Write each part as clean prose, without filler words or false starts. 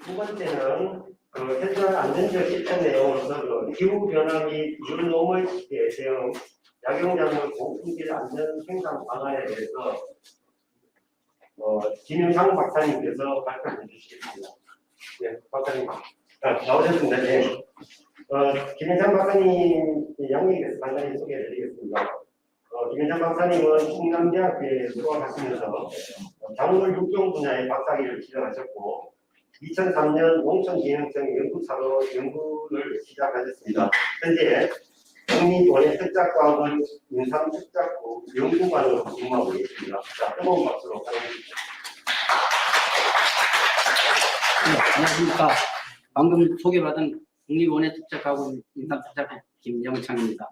두 번째는 현장 안전지역 실천 내용으로서 기후변화 및 유노멀 시대에 대응 약용작물 고품질 안전 생산 방안에 대해서 김영상 박사님께서 발표해 주시겠습니다. 네, 박사님 나오셨습니다. 네. 김영상 박사님 양력에 대해서 간단히 소개해 드리겠습니다. 김현장 박사님은 충남대학교에 수학하시면서 작물 육종 분야의 박사학위를 취득하셨고 2003년 농촌기능성 연구사로 연구를 시작하셨습니다. 현재 국립원예특작과학원 인삼특작부 연구관으로 근무하고 있습니다. 자, 뜨거운 박수로 환영합니다. 네, 안녕하십니까. 방금 소개받은 국립원예특작과학원 인삼특작부 김영창입니다.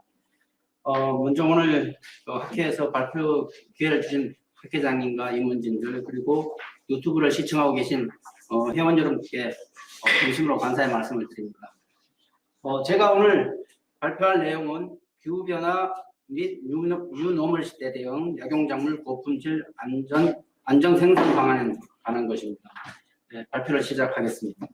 먼저 오늘 학회에서 발표 기회를 주신 학회장님과 임원진들 그리고 유튜브를 시청하고 계신 회원 여러분께 진심으로 감사의 말씀을 드립니다. 제가 오늘 발표할 내용은 기후변화 및 뉴노멀 시대 대응 약용작물 고품질 안정 생산 방안에 관한 것입니다. 네, 발표를 시작하겠습니다.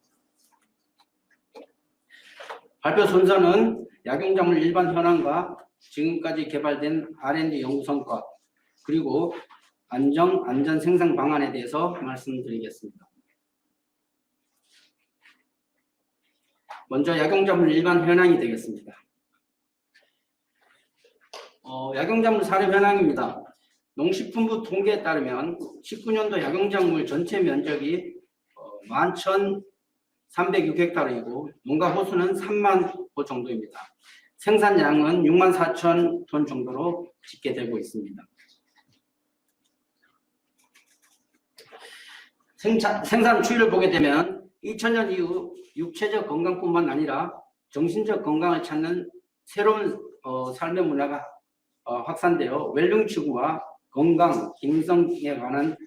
발표 순서는 약용작물 일반 현황과 지금까지 개발된 R&D 연구 성과 그리고 안전 생산 방안에 대해서 말씀드리겠습니다. 먼저 약용작물 일반 현황이 되겠습니다. 약용작물 사례 현황입니다. 농식품부 통계에 따르면 19년도 약용작물 전체 면적이 11,306헥타르이고 농가 호수는 3만 호 정도입니다. 생산량은 64,000톤 정도로 집계되고 있습니다. 생산 추이를 보게 되면 2000년 이후 육체적 건강뿐만 아니라 정신적 건강을 찾는 새로운 삶의 문화가 확산되어 웰빙 추구와 건강, 기능성에 관한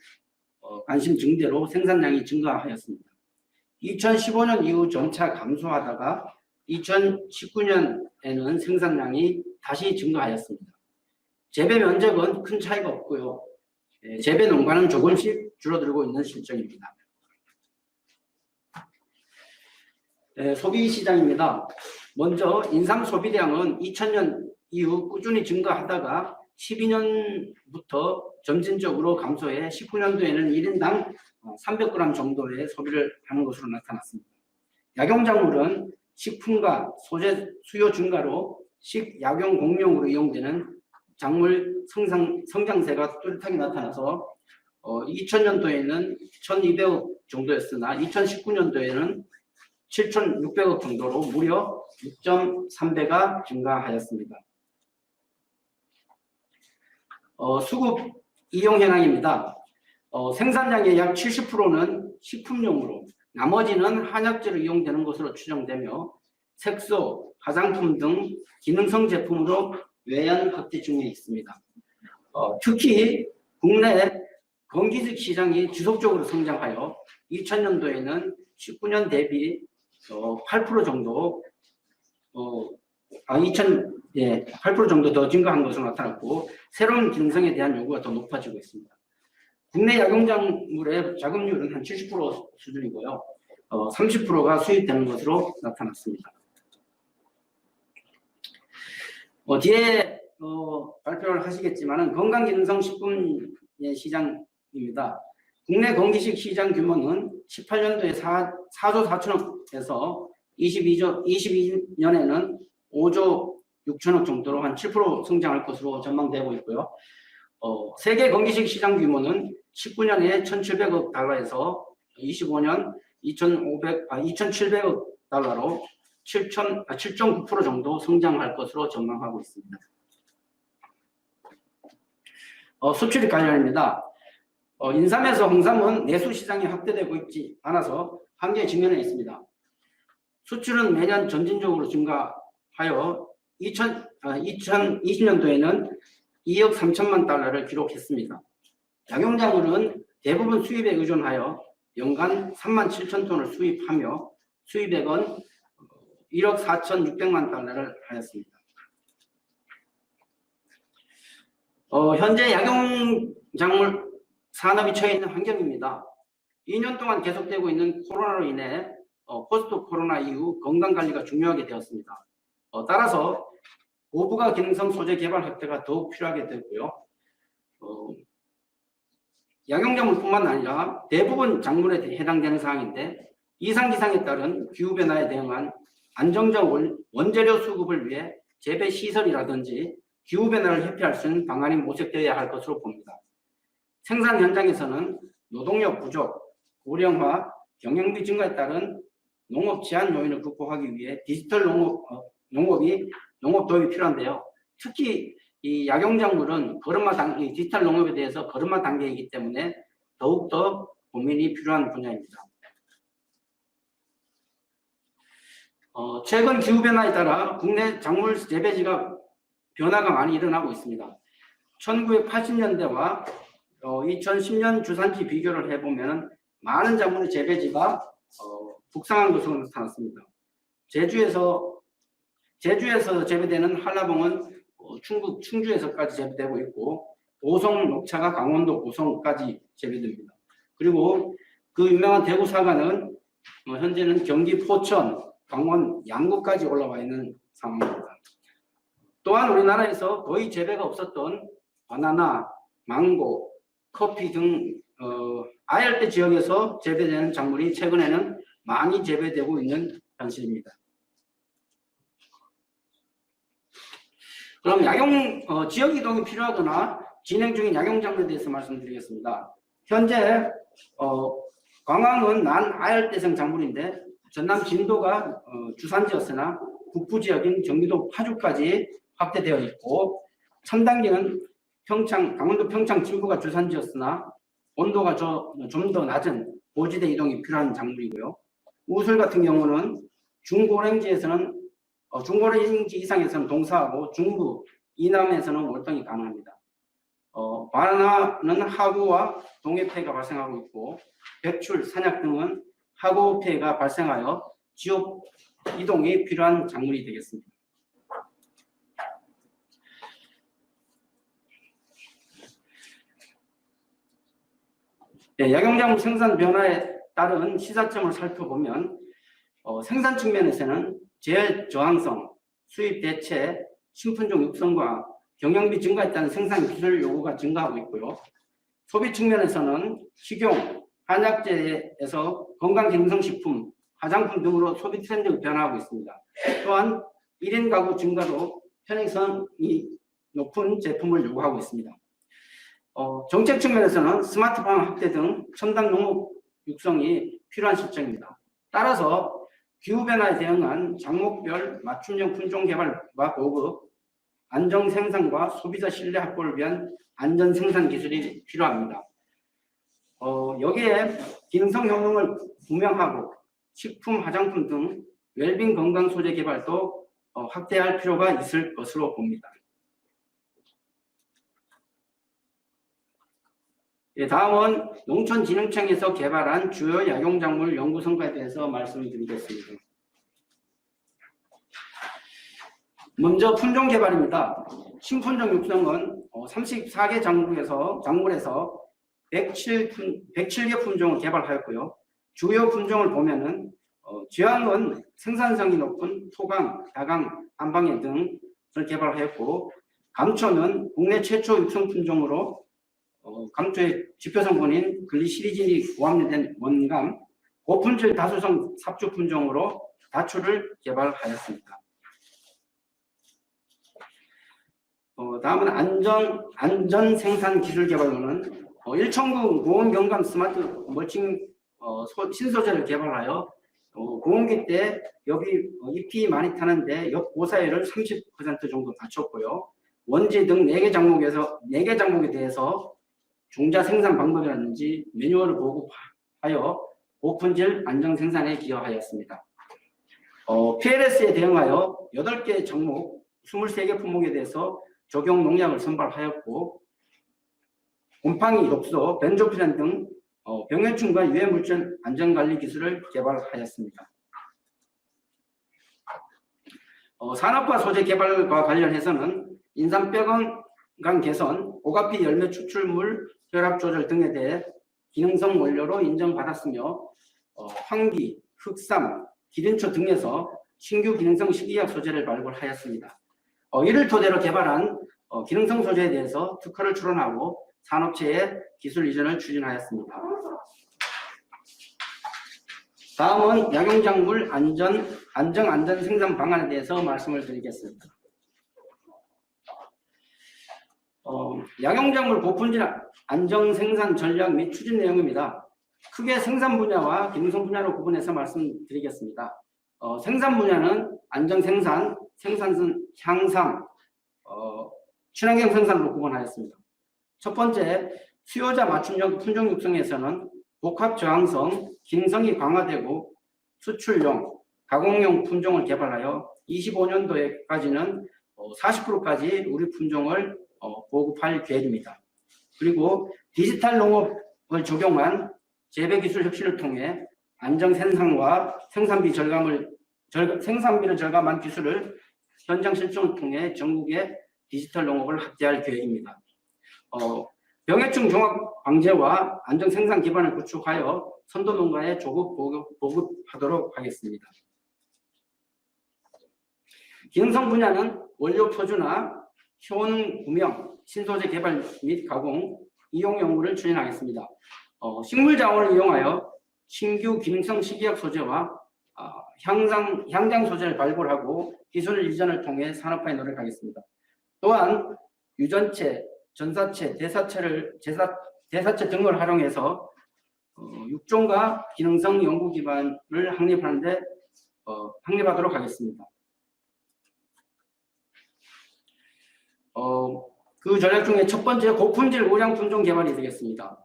관심 증대로 생산량이 증가하였습니다. 2015년 이후 점차 감소하다가 2019년에는 생산량이 다시 증가하였습니다. 재배 면적은 큰 차이가 없고요. 재배 농가는 조금씩 줄어들고 있는 실정입니다. 소비 시장입니다. 먼저 인삼 소비량은 2000년 이후 꾸준히 증가하다가 12년부터 점진적으로 감소해 19년도에는 1인당 300g 정도의 소비를 하는 것으로 나타났습니다. 약용작물은 식품과 소재 수요 증가로 식약용 공용으로 이용되는 작물 성장세가 뚜렷하게 나타나서 2000년도에는 1200억 정도였으나 2019년도에는 7600억 정도로 무려 6.3배가 증가하였습니다. 수급 이용 현황입니다. 생산량의 약 70%는 식품용으로 나머지는 한약재로 이용되는 것으로 추정되며 색소, 화장품 등 기능성 제품으로 외연 확대 중에 있습니다. 특히 국내 건기식 시장이 지속적으로 성장하여 2000년도에는 19년 대비 8% 정도 8% 정도 더 증가한 것으로 나타났고 새로운 기능성에 대한 요구가 더 높아지고 있습니다. 국내 약용작물의 자급률은 한 70% 수준이고요. 30%가 수입되는 것으로 나타났습니다. 뒤에 발표를 하시겠지만 건강기능성 식품의 시장입니다. 국내 건기식 시장 규모는 18년도에 4조 4천억에서 22년에는 5조 6천억 정도로 한 7% 성장할 것으로 전망되고 있고요. 세계 건기식 시장 규모는 19년에 1,700억 달러에서 25년 2,700억 달러로 7.9% 정도 성장할 것으로 전망하고 있습니다. 수출 관련입니다. 인삼에서 홍삼은 내수 시장이 확대되고 있지 않아서 한계에 직면해 있습니다. 수출은 매년 점진적으로 증가하여 2020년도에는 2억 3천만 달러를 기록했습니다. 약용작물은 대부분 수입에 의존하여 연간 3만 7천 톤을 수입하며 수입액은 1억 4,600만 달러를 하였습니다. 현재 약용작물 산업이 처해 있는 환경입니다. 2년 동안 계속되고 있는 코로나로 인해 포스트 코로나 이후 건강관리가 중요하게 되었습니다. 따라서 고부가 기능성 소재 개발 확대가 더욱 필요하게 되고요. 약용작물뿐만 아니라 대부분 작물에 해당되는 사항인데 이상 기상에 따른 기후 변화에 대응한 안정적 원재료 수급을 위해 재배 시설이라든지 기후 변화를 회피할 수 있는 방안이 모색되어야 할 것으로 봅니다. 생산 현장에서는 노동력 부족, 고령화, 경영비 증가에 따른 농업 제한 요인을 극복하기 위해 디지털 농업 도입이 필요한데요. 특히 이 약용작물은 디지털 농업에 대해서 걸음마 단계이기 때문에 더욱더 고민이 필요한 분야입니다. 최근 기후변화에 따라 국내 작물 재배지가 변화가 많이 일어나고 있습니다. 1980년대와 2010년 주산지 비교를 해보면 많은 작물의 재배지가 북상한 것으로 나타났습니다. 제주에서 재배되는 한라봉은 충북 충주에서까지 재배되고 있고 고성 녹차가 강원도 고성까지 재배됩니다. 그리고 그 유명한 대구 사과는 현재는 경기 포천, 강원 양구까지 올라와 있는 상황입니다. 또한 우리나라에서 거의 재배가 없었던 바나나, 망고, 커피 등 아열대 지역에서 재배되는 작물이 최근에는 많이 재배되고 있는 현실입니다. 그럼 지역 이동이 필요하거나 진행 중인 약용작물에 대해서 말씀드리겠습니다. 현재 광항은 난아열대성 작물인데 전남 진도가 주산지였으나 북부 지역인 경기도 파주까지 확대되어 있고 첨단기는 강원도 평창 진부가 주산지였으나 온도가 좀 더 낮은 고지대 이동이 필요한 작물이고요. 우술 같은 경우는 중고랭지 이상에서는 동사하고 중부, 이남에서는 월동이 가능합니다. 바나나는 하구와 동해 폐해가 발생하고 있고 백출, 산약 등은 하구 폐해가 발생하여 지역 이동이 필요한 작물이 되겠습니다. 네, 약용작물 생산 변화에 따른 시사점을 살펴보면 생산 측면에서는 제열 저항성, 수입 대체, 신품종 육성과 경영비 증가에 따른 생산 기술 요구가 증가하고 있고요. 소비 측면에서는 식용, 한약재에서 건강기능성식품, 화장품 등으로 소비 트렌드가 변화하고 있습니다. 또한 1인 가구 증가로 편의성이 높은 제품을 요구하고 있습니다. 정책 측면에서는 스마트팜 확대 등 첨단 농업 육성이 필요한 시점입니다. 따라서 기후변화에 대응한 작목별 맞춤형 품종 개발과 보급, 안정 생산과 소비자 신뢰 확보를 위한 안전 생산 기술이 필요합니다. 여기에 기능성 효능을 분명하고 식품, 화장품 등 웰빙 건강 소재 개발도 확대할 필요가 있을 것으로 봅니다. 예, 다음은 농촌진흥청에서 개발한 주요 약용작물 연구 성과에 대해서 말씀드리겠습니다. 먼저 품종 개발입니다. 신품종 육성은 34개 작물에서 107개 품종을 개발하였고요. 주요 품종을 보면은 쥐약은 생산성이 높은 토강, 다강, 한방에 등을 개발하였고, 감초는 국내 최초 육성 품종으로 감초의 지표 성분인 글리시리진이 고함유된 원감, 고품질 다수성 삽주 품종으로 다초를 개발하였습니다. 다음은 안전 생산 기술 개발로는 일천구 고온 경감 스마트 멀칭 신소재를 개발하여 고온기 때 여기 잎이 많이 타는데 옆 고사율을 30% 정도 낮췄고요. 원지 등 4개 작목에 대해서 종자 생산 방법이라든지 매뉴얼을 보급하여 고품질 안정 생산에 기여하였습니다. PLS에 대응하여 8개 작목, 23개 품목에 대해서 적용 농약을 선발하였고, 곰팡이, 독소, 벤조피렌 등 병해충과 유해물질 안전관리 기술을 개발하였습니다. 산업화 소재 개발과 관련해서는 인삼뼈 건강 개선, 오가피 열매 추출물 혈압 조절 등에 대해 기능성 원료로 인정받았으며 황기, 흑삼, 기린초 등에서 신규 기능성 식이약 소재를 발굴하였습니다. 이를 토대로 개발한 기능성 소재에 대해서 특허를 출원하고 산업체에 기술 이전을 추진하였습니다. 다음은 약용작물 안전 생산 방안에 대해서 말씀을 드리겠습니다. 약용작물 고품질 안정 생산 전략 및 추진 내용입니다. 크게 생산 분야와 기능성 분야로 구분해서 말씀드리겠습니다. 생산 분야는 안정 생산, 생산성 향상, 친환경 생산으로 구분하였습니다. 첫 번째, 수요자 맞춤형 품종 육성에서는 복합 저항성, 기능성이 강화되고 수출용, 가공용 품종을 개발하여 25년도에까지는 40%까지 우리 품종을 보급할 계획입니다. 그리고 디지털 농업을 적용한 재배 기술 혁신을 통해 안정 생산과 생산비를 절감한 기술을 현장 실증을 통해 전국의 디지털 농업을 확대할 계획입니다. 병해충 종합 방제와 안정 생산 기반을 구축하여 선도 농가에 조급 보급하도록 하겠습니다. 기능성 분야는 원료 표준화, 효능 구명, 신소재 개발 및 가공, 이용 연구를 추진하겠습니다. 식물 자원을 이용하여 신규 기능성 식이약 소재와 향장 소재를 발굴하고 기술 이전을 통해 산업화에 노력하겠습니다. 또한 유전체, 전사체, 대사체 등을 활용해서 육종과 기능성 연구 기반을 확립하도록 하겠습니다. 그 전략 중에 첫 번째 고품질 우량 품종 개발이 되겠습니다.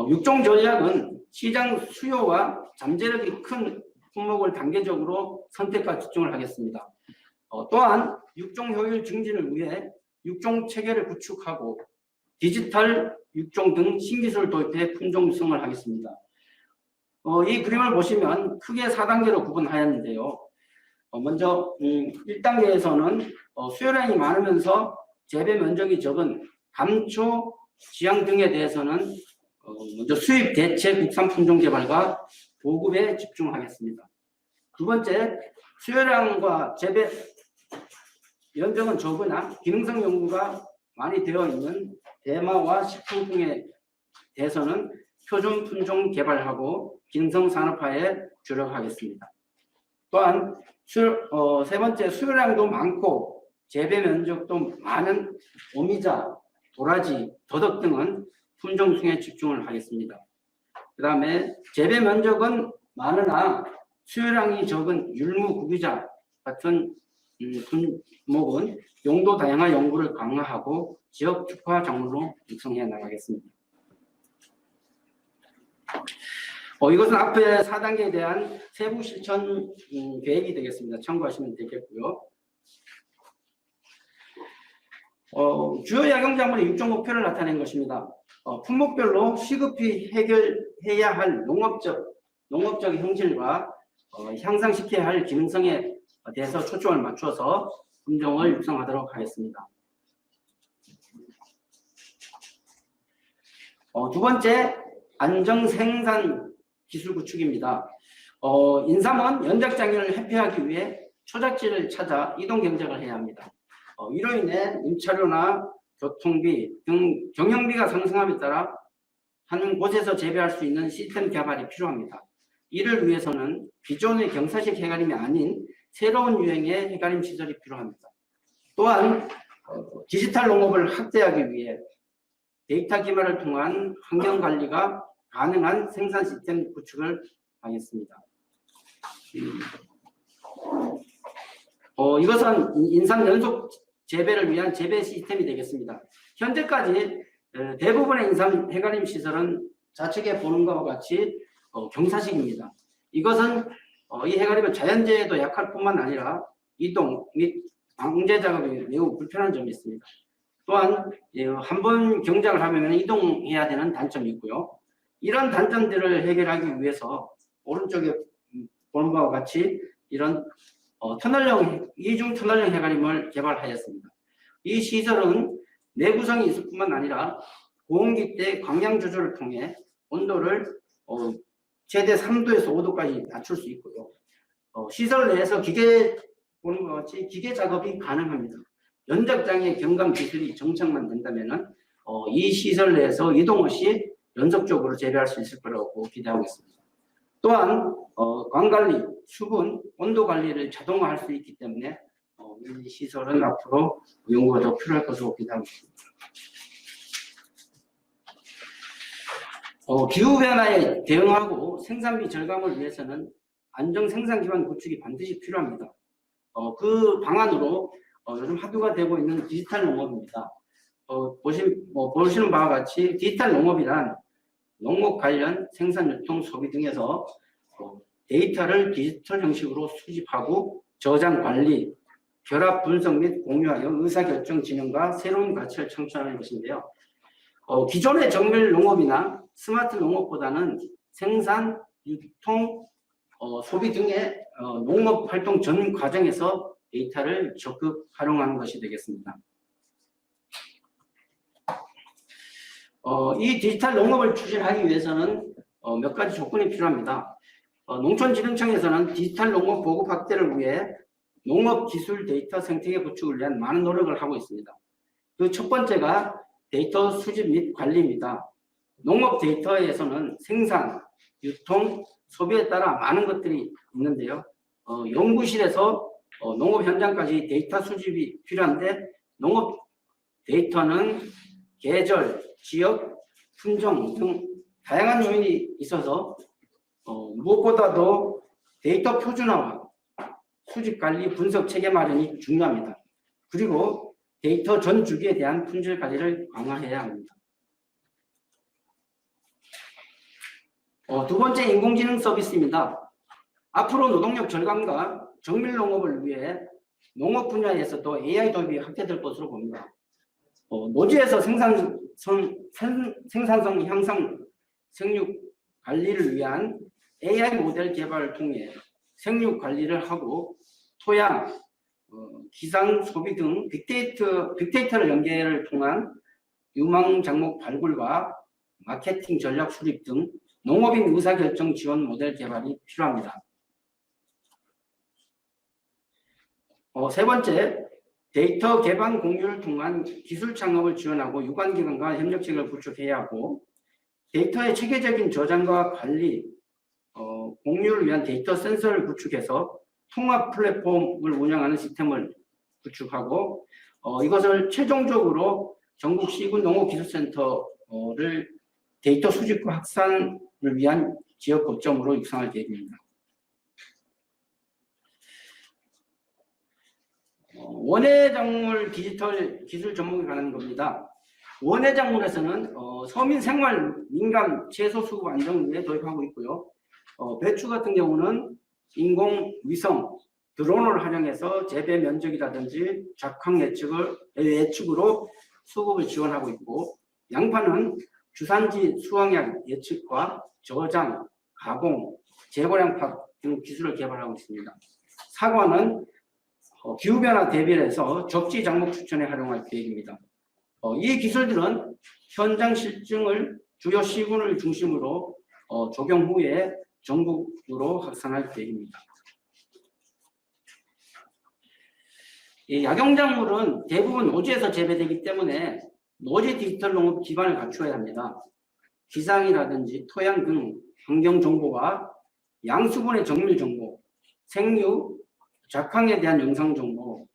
육종 전략은 시장 수요와 잠재력이 큰 품목을 단계적으로 선택과 집중을 하겠습니다. 또한 육종 효율 증진을 위해 육종 체계를 구축하고 디지털 육종 등 신기술을 도입해 품종 육성을 하겠습니다. 이 그림을 보시면 크게 4단계로 구분하였는데요. 먼저 1단계에서는 수요량이 많으면서 재배 면적이 적은 감초, 지향 등에 대해서는 먼저 수입 대체 국산 품종 개발과 보급에 집중하겠습니다. 두 번째, 수요량과 재배 면적은 적으나 기능성 연구가 많이 되어 있는 대마와 식품등에 대해서는 표준 품종 개발하고 기능성 산업화에 주력하겠습니다. 또한 세 번째, 수요량도 많고 재배 면적도 많은 오미자, 도라지, 더덕 등은 품종성에 집중을 하겠습니다. 그 다음에 재배 면적은 많으나 수요량이 적은 율무, 구기자 같은 품목은 용도 다양화 연구를 강화하고 지역 특화 작물로 육성해 나가겠습니다. 이것은 앞에 4단계에 대한 세부 실천 계획이 되겠습니다. 참고하시면 되겠고요. 주요 약용작물의 육종 목표를 나타낸 것입니다. 품목별로 시급히 해결해야 할 농업적 형질과 향상시켜야 할 기능성에 대해서 초점을 맞춰서 품종을 육성하도록 하겠습니다. 두 번째, 안정생산 기술 구축입니다. 인삼은 연작장애를 회피하기 위해 초작지를 찾아 이동 경작을 해야 합니다. 이로 인해 임차료나 교통비 등 경영비가 상승함에 따라 한 곳에서 재배할 수 있는 시스템 개발이 필요합니다. 이를 위해서는 기존의 경사식 해가림이 아닌 새로운 유형의 해가림 시설이 필요합니다. 또한 디지털 농업을 확대하기 위해 데이터 기반을 통한 환경 관리가 가능한 생산 시스템 구축을 하겠습니다. 이것은 인삼 연속 재배를 위한 재배 시스템이 되겠습니다. 현재까지 대부분의 인삼 해가림 시설은 좌측에 보는 것과 같이 경사식입니다. 이것은 이 해가림은 자연재해에도 약할 뿐만 아니라 이동 및 방제 작업이 매우 불편한 점이 있습니다. 또한 한 번 경작을 하면 이동해야 되는 단점이 있고요. 이런 단점들을 해결하기 위해서 오른쪽에 보는 바와 같이 이런 이중 터널형 해가림을 개발하였습니다. 이 시설은 내구성이 있을 뿐만 아니라 고온기 때 광량 조절을 통해 온도를 최대 3도에서 5도까지 낮출 수 있고요. 시설 내에서 기계 보는 것 같이 기계 작업이 가능합니다. 연적장애 경감 기술이 정착만 된다면은 이 시설 내에서 이동 없이 연속적으로 재배할 수 있을 거라고 기대하고 있습니다. 또한 광관리, 수분, 온도 관리를 자동화할 수 있기 때문에 이 시설은 앞으로 연구가 더 필요할 것으로 기대하고 있습니다. 기후변화에 대응하고 생산비 절감을 위해서는 안정 생산 기반 구축이 반드시 필요합니다. 그 방안으로 요즘 합의가 되고 있는 디지털 농업입니다. 보시는 바와 같이 디지털 농업이란 농업 관련 생산, 유통, 소비 등에서 데이터를 디지털 형식으로 수집하고 저장, 관리, 결합, 분석 및 공유하여 의사결정 진행과 새로운 가치를 창출하는 것인데요. 기존의 정밀 농업이나 스마트 농업보다는 생산, 유통, 소비 등의 농업 활동 전 과정에서 데이터를 적극 활용하는 것이 되겠습니다. 이 디지털 농업을 추진하기 위해서는 몇 가지 조건이 필요합니다. 농촌진흥청에서는 디지털 농업 보급 확대를 위해 농업 기술 데이터 생태계 구축을 위한 많은 노력을 하고 있습니다. 그 첫 번째가 데이터 수집 및 관리입니다. 농업 데이터에서는 생산, 유통, 소비에 따라 많은 것들이 있는데요. 연구실에서 농업 현장까지 데이터 수집이 필요한데 농업 데이터는 계절, 지역, 품종 등 다양한 요인이 있어서 무엇보다도 데이터 표준화와 수집 관리 분석 체계 마련이 중요합니다. 그리고 데이터 전 주기에 대한 품질 관리를 강화해야 합니다. 두 번째 인공지능 서비스입니다. 앞으로 노동력 절감과 정밀 농업을 위해 농업 분야에서도 AI 도입이 확대될 것으로 봅니다. 노지에서 생산성 향상 생육 관리를 위한 AI 모델 개발을 통해 생육 관리를 하고 토양, 기상, 소비 등 빅데이터를 연계를 통한 유망 작목 발굴과 마케팅 전략 수립 등 농업인 의사결정 지원 모델 개발이 필요합니다. 세 번째, 데이터 개방 공유를 통한 기술 창업을 지원하고 유관기관과 협력체계를 구축해야 하고 데이터의 체계적인 저장과 관리, 공유를 위한 데이터 센서를 구축해서 통합 플랫폼을 운영하는 시스템을 구축하고 이것을 최종적으로 전국 시군 농업기술센터를 데이터 수집과 확산을 위한 지역 거점으로 육성할 계획입니다. 원예작물 디지털 기술 접목에 관한 겁니다. 원예작물에서는 서민 생활 민감 채소 수급 안정을 위해 도입하고 있고요. 배추 같은 경우는 인공위성 드론을 활용해서 재배 면적이라든지 작황 예측으로 수급을 지원하고 있고 양파는 주산지 수확량 예측과 저장, 가공, 재고량 파악 등 기술을 개발하고 있습니다. 사과는 기후변화 대비를 해서 적지 작목 추천에 활용할 계획입니다. 이 기술들은 현장 실증을 주요 시군을 중심으로 적용 후에 전국으로 확산할 계획입니다. 이 약용작물은 대부분 노지에서 재배되기 때문에 노지 디지털 농업 기반을 갖추어야 합니다. 기상이라든지 토양 등 환경 정보와 양수분의 정밀 정보, 생육, 작황에 대한 영상 정보,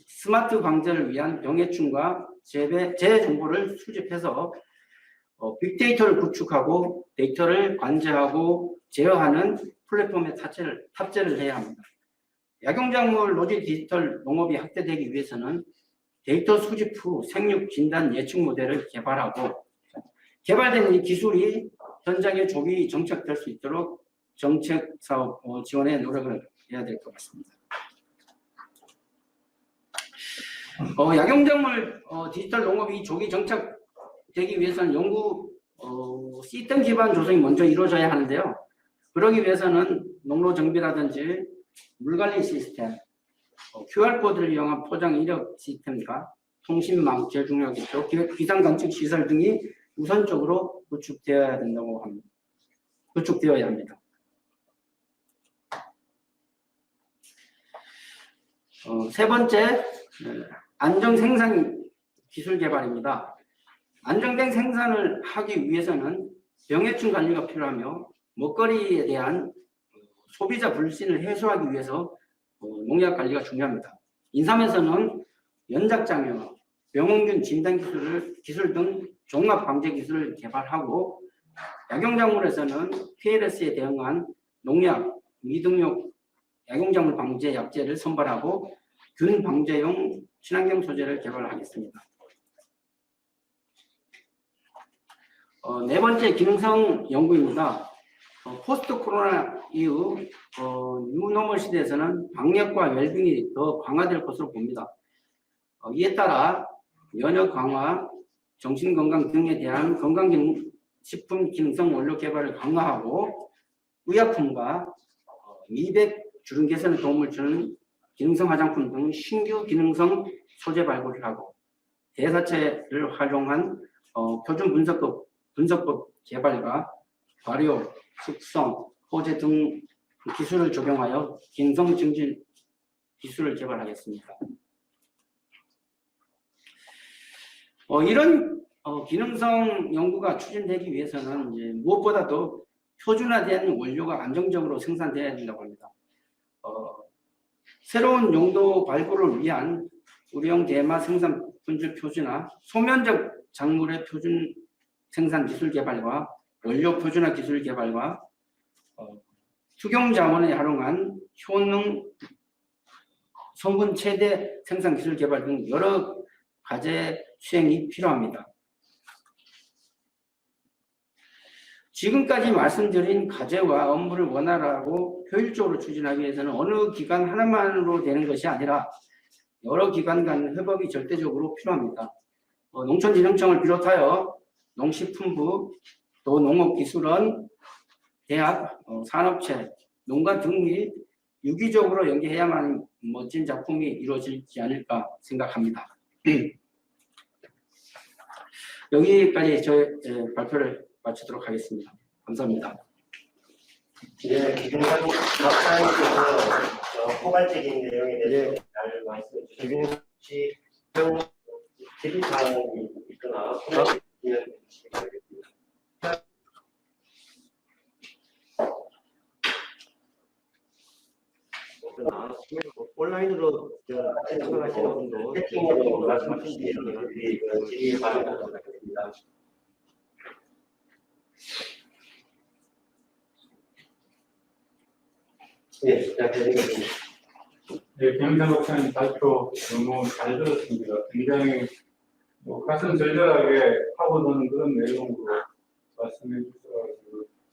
스마트 방제를 위한 병해충과 재해 정보를 수집해서 빅데이터를 구축하고 데이터를 관제하고 제어하는 플랫폼에 탑재를 해야 합니다. 약용작물 노지 디지털 농업이 확대되기 위해서는 데이터 수집 후 생육 진단 예측 모델을 개발하고 개발된 이 기술이 현장에 조기 정착될 수 있도록 정책 사업 지원에 노력을 해야 될 것 같습니다. 약용작물 디지털 농업이 조기 정착되기 위해서는 연구 시스템 기반 조성이 먼저 이루어져야 하는데요. 그러기 위해서는 농로 정비라든지 물관리 시스템, QR코드를 이용한 포장 이력 시스템과 통신망 제일 중요하겠죠. 기상 관측 시설 등이 우선적으로 구축되어야 합니다. 세 번째, 안정 생산 기술 개발입니다. 안정된 생산을 하기 위해서는 병해충 관리가 필요하며 먹거리에 대한 소비자 불신을 해소하기 위해서 농약 관리가 중요합니다. 인삼에서는 연작장애, 병원균 진단 기술 등 종합 방제 기술을 개발하고, 약용작물에서는 PLS에 대응한 농약, 미등록 약용작물 방제 약제를 선발하고 균 방제용 친환경 소재를 개발하겠습니다. 네 번째, 기능성 연구입니다. 포스트 코로나 이후 뉴노멀 시대에서는 방역과 웰빙이 더 강화될 것으로 봅니다. 이에 따라 면역 강화, 정신건강 등에 대한 건강식품 기능성 원료 개발을 강화하고, 의약품과 미백 주름 개선에 도움을 주는 기능성 화장품 등 신규 기능성 소재 발굴을 하고, 대사체를 활용한 표준 분석법 개발과 발효, 숙성, 호재 등 기술을 적용하여 기능성 증진 기술을 개발하겠습니다. 이런 기능성 연구가 추진되기 위해서는 이제 무엇보다도 표준화된 원료가 안정적으로 생산되어야 된다고 합니다. 새로운 용도 발굴을 위한 우리용 대마 생산 품질 표준화, 소면적 작물의 표준 생산 기술 개발과 원료 표준화 기술 개발과 투경 자원에 활용한 효능 성분 최대 생산 기술 개발 등 여러 과제 수행이 필요합니다. 지금까지 말씀드린 과제와 업무를 원활하고 효율적으로 추진하기 위해서는 어느 기관 하나만으로 되는 것이 아니라 여러 기관 간 협업이 절대적으로 필요합니다. 농촌진흥청을 비롯하여 농식품부, 또 농업기술원, 대학, 산업체, 농가 등이 유기적으로 연계해야만 멋진 작품이 이루어지지 않을까 생각합니다. 여기까지 저의 발표를 마치도록 하겠습니다. 감사합니다. 네, 김준상 박사님께서 포괄적인 내용에 대해서 잘 말씀해 주셨습니다. 혹시 질의사항이 있거나 질의는 주시겠습니다. 온라인으로 참석하시는 분도 채팅으로 말씀하시면 질의 반응하도록 하겠습니다. 네, 시작드리겠습니다. 네, 김인상 박사님 발표 너무 잘 들었습니다. 굉장히 가슴 절절하게 파고드는 그런 내용으로 말씀해 주셔서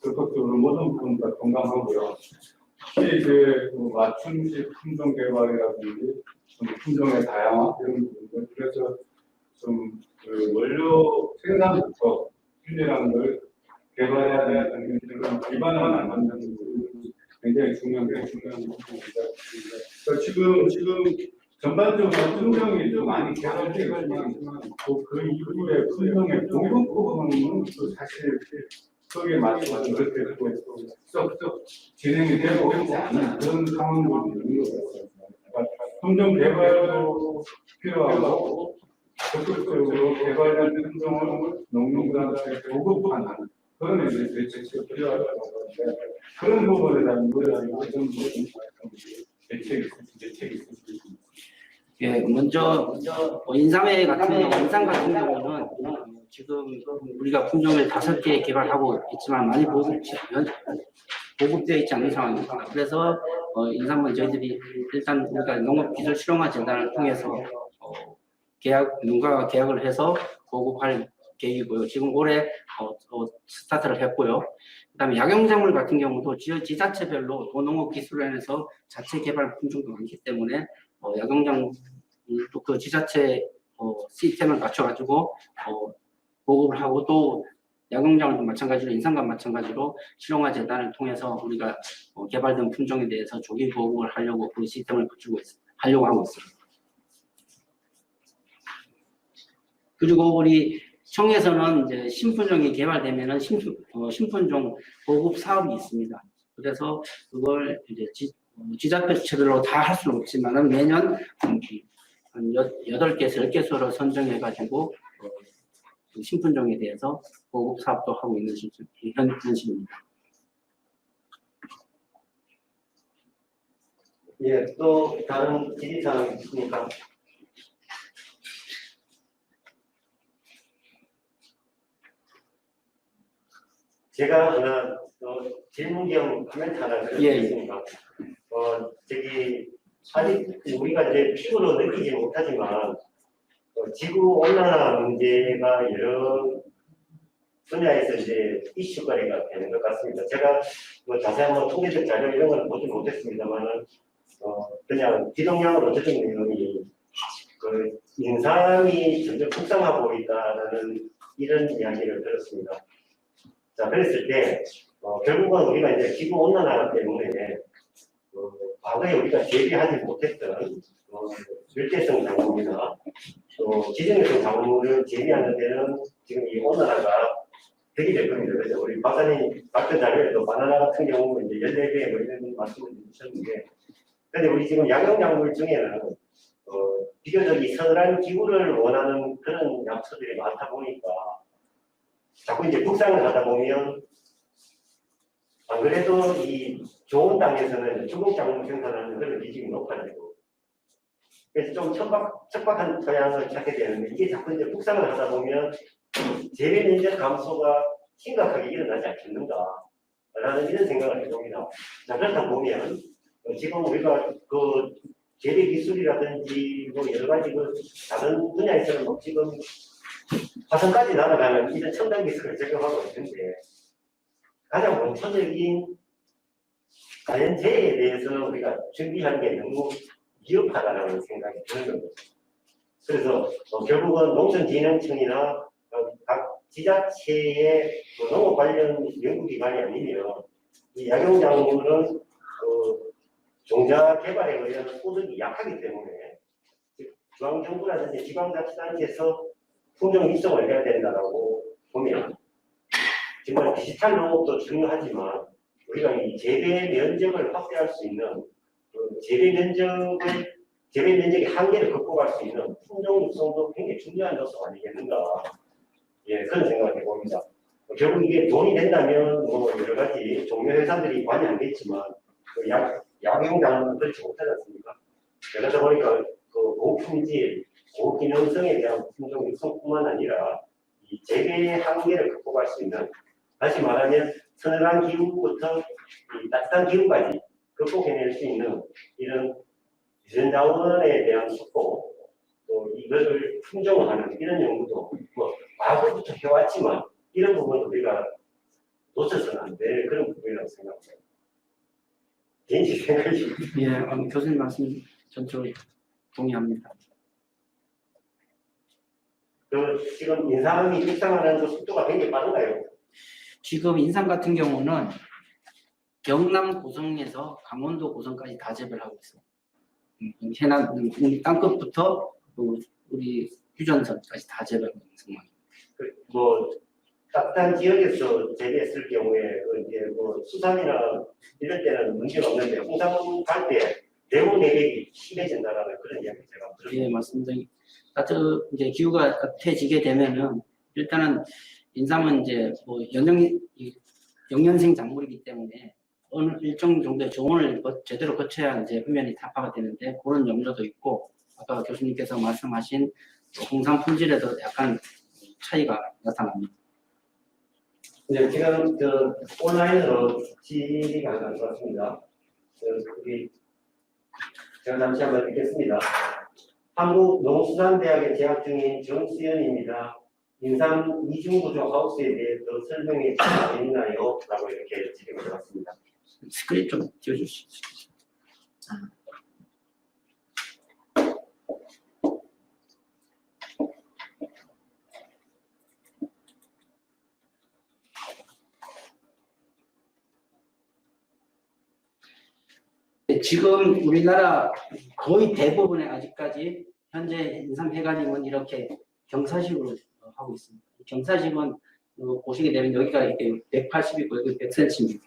적극적으로 모든 부분 다 공감하고요. 특히 이제 맞춤식 품종 개발이라든지 품종의 다양화 이런 부분들, 그래서 좀 원료 생산부터 준비라는 걸 개발해야 되는 그런 기반을 만드는 부분이 굉장히 중요한 부분입니다. 지금 전반적으로 품종이 좀 많이 개발되고 있지만 그 이후에 품종의 공급 부분은 또 사실 거기에 맞춰서 그렇게 쏙쏙 진행이 되고 있지 않은 그런 상황들이 있는 것 같습니다. 품종 개발도 필요하고 적극적으로 개발된 품종을 농민들한테 보급하는 그런 대책이 필요하다고 하는데, 그런 부분에 대한 어떤 대책이 있습니다. 예, 먼저 인삼 같은 경우는 지금 우리가 품종을 5개 개발하고 있지만 많이 보급되어 있지 않은 상황입니다. 그래서 인삼은 저희들이 일단 우리가 농업기술 실용화 재단을 통해서 농가와 계약을 해서 보급할 계획이고요. 지금 올해 스타트를 했고요. 그다음에 약용작물 같은 경우도 지자체별로 도농업기술원에서 자체 개발 품종도 많기 때문에 약용작물 또 그 지자체 시스템을 맞춰가지고 보급을 하고, 또 약용작물도 마찬가지로 인삼과 마찬가지로 실용화 재단을 통해서 우리가 개발된 품종에 대해서 조기 보급을 하려고 그 시스템을 하려고 하고 있습니다. 그리고 우리 청에서는 이제 신품종이 개발되면은 신품종 보급 사업이 있습니다. 그래서 그걸 이제 지자체별로 다 할 수는 없지만은 매년 한 8개에서 10개소를 선정해가지고 그 신품종에 대해서 보급 사업도 하고 있는 현실입니다. 예, 또 다른 질의사항 있습니까? 제가 하나 질문 겸 코멘트 하나 드리겠습니다. 아직 우리가 이제 피부로 느끼지 못하지만 지구 온난화 문제가 여러 분야에서 이제 이슈거리가 되는 것 같습니다. 제가 자세한 통계적 자료 이런 걸 보지 못했습니다만은 그냥 기동량으로 어쨌든 내용이 인삼이 점점 북상하고 있다는 이런 이야기를 들었습니다. 자, 그랬을 때 결국은 우리가 이제 지구 온난화 때문에 과거에 우리가 재배하지 못했던 열대성 작물이나 또 지정성 작물을 재배하는 데는 지금 이 온난화가 되게 될 겁니다. 그래서 우리 박사님 봤던 자료에도 바나나 같은 경우는 이제 14배 뭐 이런 말씀을 주셨는데, 근데 우리 지금 양용작물 중에는 비교적 이 서늘한 기후를 원하는 그런 약초들이 많다 보니까 자꾸 이제 북상을 하다 보면 안 그래도 이 좋은 땅에서는 중국 작물 생산하는 그런 비중이 높아지고, 그래서 좀 척박한 토양을 찾게 되는데 이게 자꾸 이제 북상을 하다 보면 재배 면적 감소가 심각하게 일어나지 않겠는가라는 이런 생각을 해봅니다. 자, 그렇다 보면 지금 우리가 그 재배 기술이라든지 뭐 여러 가지 그 다른 분야에서는 뭐 지금 화성까지 날아가는 이런 첨단 기술을 적용하고 있는데 가장 원초적인 자연재해에 대해서 우리가 준비하는 게 너무 미흡하다는 생각이 드는 겁니다. 그래서 결국은 농촌진흥청이나 각 지자체의 농업 관련 연구기관이 아니면 이 약용작물은 종자 개발에 의한 소득이 약하기 때문에 중앙정부라든지 지방자치단체에서 품종 입성을 해야 된다고 보면 정말 디지털 농업도 중요하지만 우리가 이 재배 면적을 확대할 수 있는 재배 면적의 한계를 극복할 수 있는 품종 육성도 굉장히 중요한 요소 아니겠는가, 예, 그런 생각을 해봅니다. 결국 이게 돈이 된다면 뭐 여러 가지 종료 회사들이 관여하겠지만 약용작물은 그렇지 못하지 않습니까? 그러다 보니까 고품질, 고기능성에 대한 품종 육성뿐만 아니라 이 재배의 한계를 극복할 수 있는, 다시 말하면 서늘한 기후부터 이 따뜻한 기후까지 극복해낼 수 있는 이런 유전자원에 대한 축복, 또 이것을 품종화하는 이런 연구도 뭐 과거부터 해왔지만 이런 부분은 우리가 놓쳐서는 안 될 그런 부분이라고 생각합니다. 개인적 생각이. 예, 교수님 말씀 전적으로 동의합니다. 지금 인삼이 입상하는 속도가 굉장히 빠른가요? 지금 인삼 같은 경우는 경남 고성에서 강원도 고성까지 다 재배를 하고 있어요. 해남 땅끝부터 우리 휴전선까지 다 재배하고 있는 상황입니다. 뭐 따뜻한 지역에서 재배했을 경우에 이제 뭐 수산이나 이럴 때는 문제가 없는데 홍삼 갈 때 내부 내백이 심해진다라는 그런 이야기 제가 들었습니다. 예, 맞습니다. 이제 기후가 따뜻해지게 되면은 일단은 인삼은 이제 뭐 영년생 작물이기 때문에 어느 일정 정도의 조언을 제대로 거쳐야 이제 흡연이 타파가 되는데 그런 염려도 있고, 아까 교수님께서 말씀하신 홍삼 품질에도 약간 차이가 나타납니다. 네, 지금 온라인으로 질의가 하나 들어왔습니다. 제가 잠시 한번 읽겠습니다. 한국농수산대학에 재학 중인 정수연입니다. 인삼 이중구조 하우스에 대해 더 설명해 주실 수 있나요? 라고 이렇게 질의가 들어왔습니다. 스크린 좀 띄워줄 수 있어요? 지금 우리나라 거의 대부분의 아직까지 현재 인삼 해가림은 이렇게 경사식으로 하고 있습니다. 경사직은 보시게 되면 여기가 이렇게 180이고 여기 100cm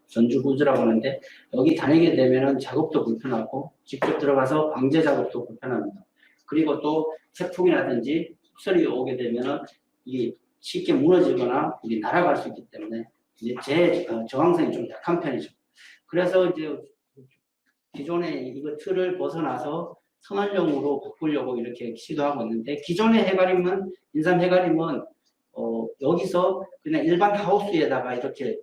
전주 구조라고 하는데 여기 다니게 되면은 작업도 불편하고 직접 들어가서 방제 작업도 불편합니다. 그리고 또 태풍이라든지 흡설이 오게 되면은 이 쉽게 무너지거나 이게 날아갈 수 있기 때문에 이제 저항성이 좀 약한 편이죠. 그래서 이제 기존의 이거 틀을 벗어나서 선원용으로 바꾸려고 이렇게 시도하고 있는데 기존의 해가림은 인삼 해가림은 여기서 그냥 일반 하우스에다가 이렇게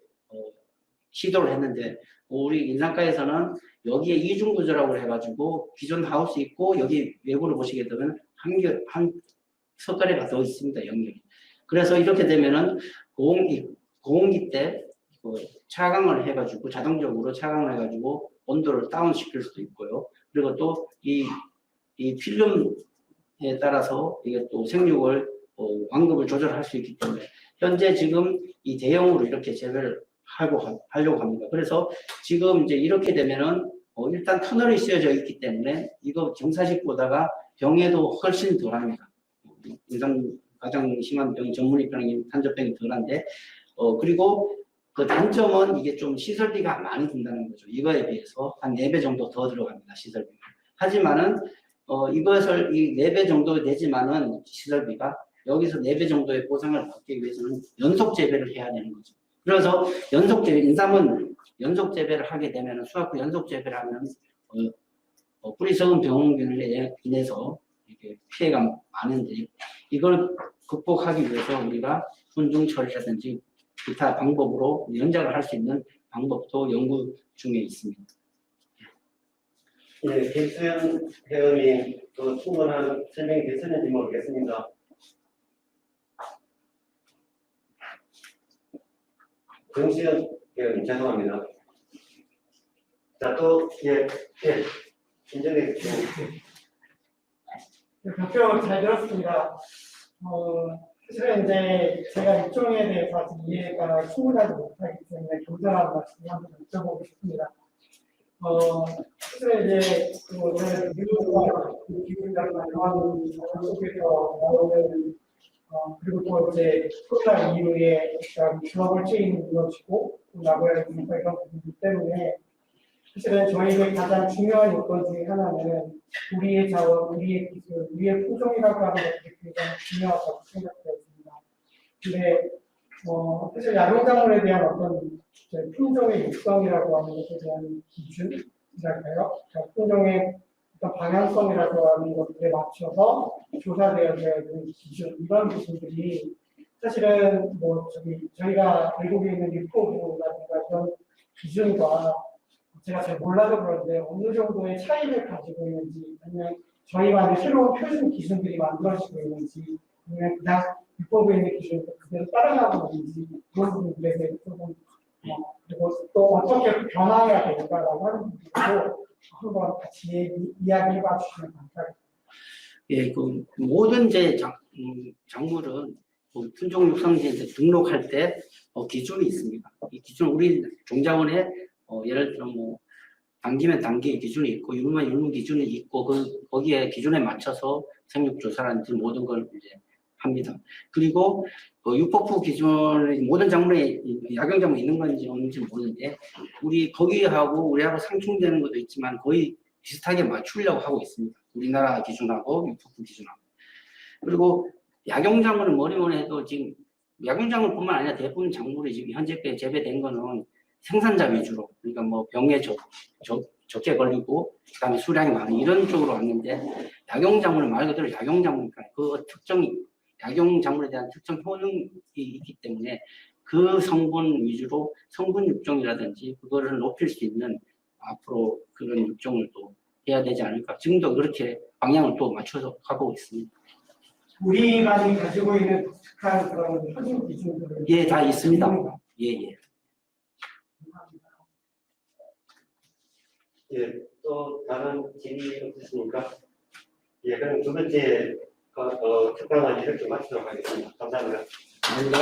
시도를 했는데 우리 인삼가에서는 여기에 이중 구조라고 해가지고 기존 하우스 있고 여기 외부를 보시게 되면 한 석가래가 더 있습니다. 연결이. 그래서 이렇게 되면은 고온기 때 차광을 해가지고 자동적으로 차광을 해가지고 온도를 다운시킬 수도 있고요. 그리고 또 이 필름에 따라서 이게 또 생육을 완급을 조절할 수 있기 때문에 현재 지금 이 대형으로 이렇게 재배를 하려고 합니다. 그래서 지금 이제 이렇게 되면은 일단 터널이 씌워져 있기 때문에 이거 경사식보다가 병에도 훨씬 덜합니다. 인상 가장 심한 병이 전문의병이 탄저병이 덜한데 그리고 그 단점은 이게 좀 시설비가 많이 든다는 거죠. 이거에 비해서 한 4배 정도 더 들어갑니다. 시설비가. 하지만은 이것을 이 4배 정도 되지만은 시설비가 여기서 4배 정도의 보상을 받기 위해서는 연속 재배를 해야 되는 거죠. 그래서 연속 재배, 인삼은 연속 재배를 하게 되면 수확 후 연속 재배를 하면 뿌리 적은 병원균에 인해서 이렇게 피해가 많은데 이걸 극복하기 위해서 우리가 훈중 처리라든지 기타 방법으로 연작을 할 수 있는 방법도 연구 중에 있습니다. 예, 김수현 회원님 충분한 설명이 됐었는지 모르겠습니다. 정수현 회원님 죄송합니다. 자, 또 김정혜 답변 잘 들었습니다. 사실은 이제 제가 입종에 대해서 아직 이해가 충분하지 못하기 때문에 교전한 말씀을 한번 여쭤보고 싶습니다. 사실은 이제 저희가 미국과 기술이라는 영화는 속에서 나오는 그리고 또 이제 코로나 이후에 글로벌 체인이 무너지고 나고야 분파 이런 부분들 때문에 사실은 저희의 가장 중요한 요건 중에 하나는 우리의 자원, 우리의 기술, 우리의 품종이라고 하는 것들이 굉장히 중요하다고 생각되었습니다. 근데 사실 야동작물에 대한 어떤 품종의 육성이라고 하는 것에 대한 기준이랄까요? 품종의 어떤 방향성이라고 하는 것들에 맞춰서 조사되어져야 되는 기준, 이런 부분들이 사실은 저희가 외국에 있는 리포브라든가 이런 기준과 제가 잘 몰라서 그런데 어느 정도의 차이를 가지고 있는지 아니면 저희만의 새로운 표준 기준들이 만들어지고 있는지 아니면 그냥 리포브에 있는 기준을 그대로 따라가고 있는지 그런 부분들에 대해서 조금 그리고 또 어떻게 변화해야 될까라고 하는 부분도 한번 같이 이야기해봐 주시면 감사하겠습니다. 예, 그 모든 작물은 품종 육성지에 등록할 때 기준이 있습니다. 이 기준 우리 종자원에 예를 들어 당기면 당기의 기준이 있고 율무면 율무 기준이 있고 거기에 기준에 맞춰서 생육 조사라든지 모든 걸 이제 합니다. 그리고 유포프 기준의 모든 작물에 약용작물이 있는 건지 없는지 모르는데 거기하고 우리하고 상충되는 것도 있지만 거의 비슷하게 맞추려고 하고 있습니다. 우리나라 기준하고 유포프 기준하고. 그리고 약용작물은 뭐니 해도 지금 약용작물뿐만 아니라 대부분 작물이 지금 현재까지 재배된 거는 생산자 위주로, 그러니까 병에 적게 걸리고 그다음에 수량이 많은 이런 쪽으로 왔는데 약용작물은 말 그대로 약용작물이니까 그 특정 약용작물에 대한 특정 효능이 있기 때문에 그 성분 위주로 성분 육종이라든지 그거를 높일 수 있는 앞으로 그런 육종을 또 해야 되지 않을까. 지금도 그렇게 방향을 또 맞춰서 가고 있습니다. 우리만이 가지고 있는 독특한 그런 표준 기준들을 예, 다 있습니다. 예. 예, 또 다른 질의 없으십니까? 예, 그럼 두 번째 특강은 이렇게 마치도록 하겠습니다. 감사합니다. 감사합니다.